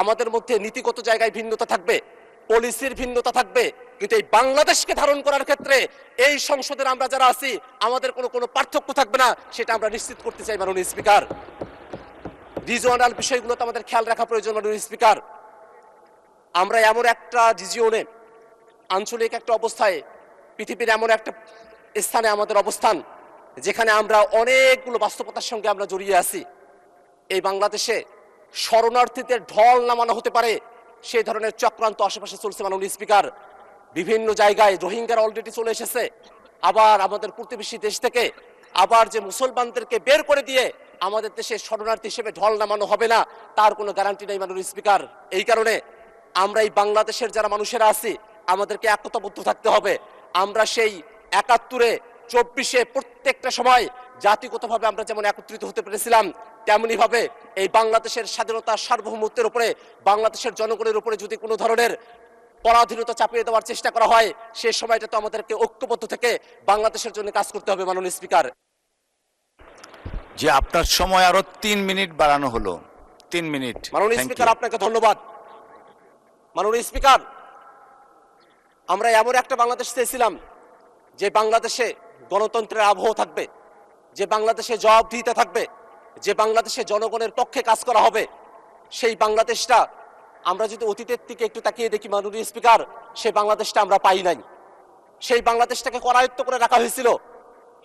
আমাদের মধ্যে নীতিগত জায়গায় ভিন্নতা থাকবে, পলিসির ভিন্নতা থাকবে, কিন্তু এই বাংলাদেশকে ধারণ করার ক্ষেত্রে এই সংসদের আমরা যারা আছি আমাদের কোনো পার্থক্য থাকবে না, সেটা আমরা নিশ্চিত করতে চাই মাননীয় স্পিকার। রিজিওনাল বিষয়গুলোতে আমাদের খেয়াল রাখা প্রয়োজন মাননীয় স্পিকার। আমরা এমন একটা রিজিওনে, আঞ্চলিক একটা অবস্থায়, পৃথিবীর এমন একটা স্থানে আমাদের অবস্থান যেখানে আমরা অনেকগুলো বাস্তবতার সঙ্গে আমরা জড়িয়ে আছি। এই বাংলাদেশে শরণার্থীদের ঢল নামানো হতে পারে সেই ধরনের চক্রান্ত আশেপাশে চলছে মাননীয় স্পিকার। বিভিন্ন জায়গায় রোহিঙ্গারা অলরেডি চলে এসেছে, আবার আমাদের প্রতিবেশী দেশ থেকে আবার যে মুসলমানদেরকে বের করে দিয়ে আমাদের দেশে শরণার্থী হিসেবে ঢল নামানো হবে না তার কোনো গ্যারান্টি নেই মাননীয় স্পিকার। এই কারণে আমরা এই বাংলাদেশের যারা মানুষেরা আছি আমাদেরকে একতাবদ্ধ থাকতে হবে। আমরা সেই ৭১-এ ২৪-এ প্রত্যেকটা সময় জাতিগতভাবে আমরা যেমন একত্রিত হতে পেরেছিলাম, তেমনি ভাবে এই বাংলাদেশের স্বাধীনতা সার্বভৌমত্বের উপরে, বাংলাদেশের জনগণের উপরে যদি কোনো ধরনের পরাধীনতা চাপিয়ে দেওয়ার চেষ্টা করা হয় সে সময়টা তো আমাদেরকে ঐক্যবদ্ধ থেকে বাংলাদেশের জন্য কাজ করতে হবে মাননীয় স্পিকার। যে আপনার সময় আরো ৩ মিনিট বাড়ানো হলো, ৩ মিনিট। মাননীয় স্পিকার আপনাকে ধন্যবাদ। মাননীয় স্পিকার, আমরা এমন একটা বাংলাদেশ চেয়েছিলাম যে বাংলাদেশে গণতন্ত্রের আবহ থাকবে, যে বাংলাদেশে জবাবদিহিতা থাকবে, যে বাংলাদেশে জনগণের পক্ষে কাজ করা হবে। সেই বাংলাদেশটা আমরা যদি অতীতের দিকে একটু তাকিয়ে দেখি মাননীয় স্পিকার, সেই বাংলাদেশটা আমরা পাই নাই। সেই বাংলাদেশটাকে করায়ত্ত করে রাখা হয়েছিল।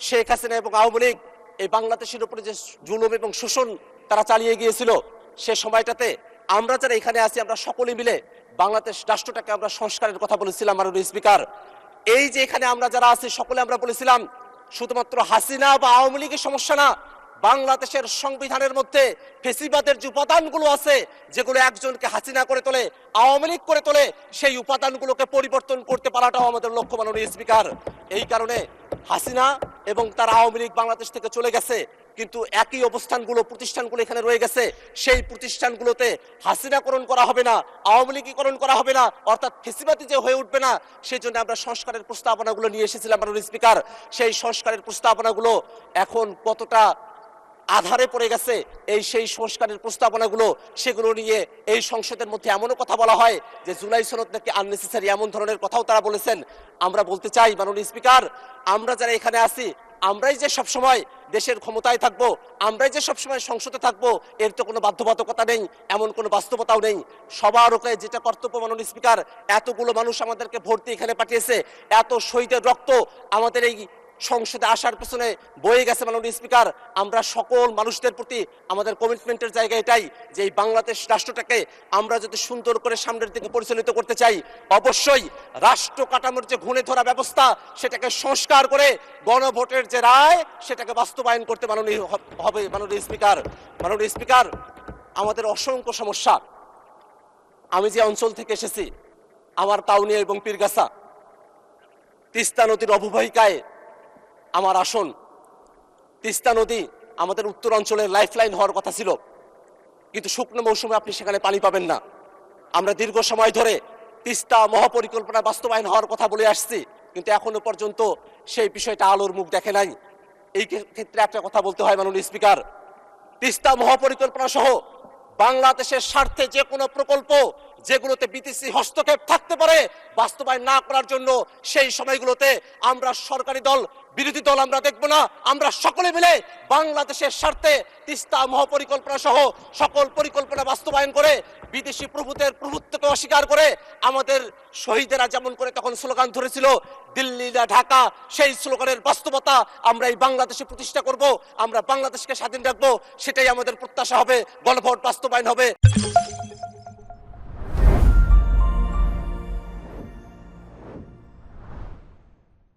শেখ হাসিনা এবং আওয়ামী লীগ এই বাংলাদেশের উপরে যে জুলুম এবং শোষণ তারা চালিয়ে গিয়েছিল, সে সময়টাতে আমরা যারা এখানে আছি আমরা সকলে মিলে বাংলাদেশ রাষ্ট্রটাকে আমরা সংস্কারের কথা বলেছিলাম মাননীয় স্পিকার। এই যে এখানে আমরা যারা আছি সকলে আমরা বলেছিলাম শুধুমাত্র হাসিনা বা আওয়ামী লীগের সমস্যা না, বাংলাদেশের সংবিধানের মধ্যে ফেসিবাদের যে উপাদানগুলো আছে যেগুলো একজনকে হাসিনা করে তোলে, আওয়ামী লীগ করে তোলে, সেই উপাদানগুলোকে পরিবর্তন করতে পারাটাও আমাদের লক্ষ্য মাননীয় স্পিকার। এই কারণে হাসিনা এবং তার আওয়ামী লীগ বাংলাদেশ থেকে চলে গেছে, কিন্তু একই অবস্থানগুলো প্রতিষ্ঠানগুলো এখানে রয়ে গেছে। সেই প্রতিষ্ঠানগুলোতে হাসিনাকরণ করা হবে না, আওয়ামী লীগীকরণ করা হবে না, অর্থাৎ ফেসিবাদী যে হয়ে উঠবে না। সেই জন্য আমরা সংস্কারের প্রস্তাবনাগুলো নিয়ে এসেছিলাম মাননীয় স্পিকার। সেই সংস্কারের প্রস্তাবনাগুলো এখন কতটা আধারে পড়ে গেছে, সেই সংস্কারের প্রস্তাবনাগুলো সেগুলো নিয়ে এই সংসদের মধ্যে এমনও কথা বলা হয় যে জুলাই সনদ নাকি আননেসেসারি, এমন ধরনের কথাও তারা বলেছেন। আমরা বলতে চাই মাননীয় স্পিকার, আমরা যারা এখানে আছি আমরাই যে সবসময় দেশের ক্ষমতায় থাকবো, আমরাই যে সবসময় সংসদে থাকবো, এর তো কোনো বাধ্যবাধকতা নেই, এমন কোনো বাস্তবতাও নেই। সবার ওকে যেটা কর্তব্য মাননীয় স্পিকার, এতগুলো মানুষ আমাদেরকে ভোট দিয়ে এখানে পাঠিয়েছে, এত শহীদের রক্ত আমাদের এই সংসদে আসার পেছনে বয়ে গেছে মাননীয় স্পিকার। আমরা সকল মানুষদের প্রতি আমাদের কমিটমেন্টের জায়গা এটাই যে এই বাংলাদেশ রাষ্ট্রটাকে আমরা যদি সুন্দর করে সামনের দিকে পরিচালিত করতে চাই, অবশ্যই রাষ্ট্র কাঠামোর যে ঘুণে ধরা ব্যবস্থা সেটাকে সংস্কার করে গণভোটের যে রায় সেটাকে বাস্তবায়ন করতে মাননীয় হবে মাননীয় স্পিকার। মাননীয় স্পিকার, আমাদের অসংখ্য সমস্যা। আমি যে অঞ্চল থেকে এসেছি, আমার কাউনিয়া এবং পীরগাছা, তিস্তা নদীর অববাহিকায় আমার আসন। তিস্তা নদী আমাদের উত্তর অঞ্চলের লাইফলাইন হওয়ার কথা ছিল, কিন্তু শুকনো মৌসুমে আপনি সেখানে পানি পাবেন না। আমরা দীর্ঘ সময় ধরে তিস্তা মহাপরিকল্পনা বাস্তবায়ন হওয়ার কথা বলে আসছি, কিন্তু এখনো পর্যন্ত সেই বিষয়টা আলোর মুখ দেখে নাই। এই ক্ষেত্রে একটা কথা বলতে হয় মাননীয় স্পিকার, তিস্তা মহাপরিকল্পনা সহ বাংলাদেশের স্বার্থে যে কোনো প্রকল্প যেগুলোতে বিদেশি হস্তক্ষেপ থাকতে পারে বাস্তবায়ন না করার জন্য সেই সময়গুলোতে আমরা সরকারি দল বিরোধী দল আমরা দেখব না। আমরা সকলে মিলে বাংলাদেশের স্বার্থে তিস্তা মহাপরিকল্পনা সহ সকল পরিকল্পনা বাস্তবায়ন করে বিদেশি প্রভুত্বকে অস্বীকার করে আমাদের শহীদেরা যেমন করে তখন স্লোগান ধরেছিল দিল্লি না ঢাকা, সেই স্লোগানের বাস্তবতা আমরা এই বাংলাদেশে প্রতিষ্ঠা করব। আমরা বাংলাদেশকে স্বাধীন রাখবো, সেটাই আমাদের প্রত্যাশা হবে। গণভোট বাস্তবায়ন হবে।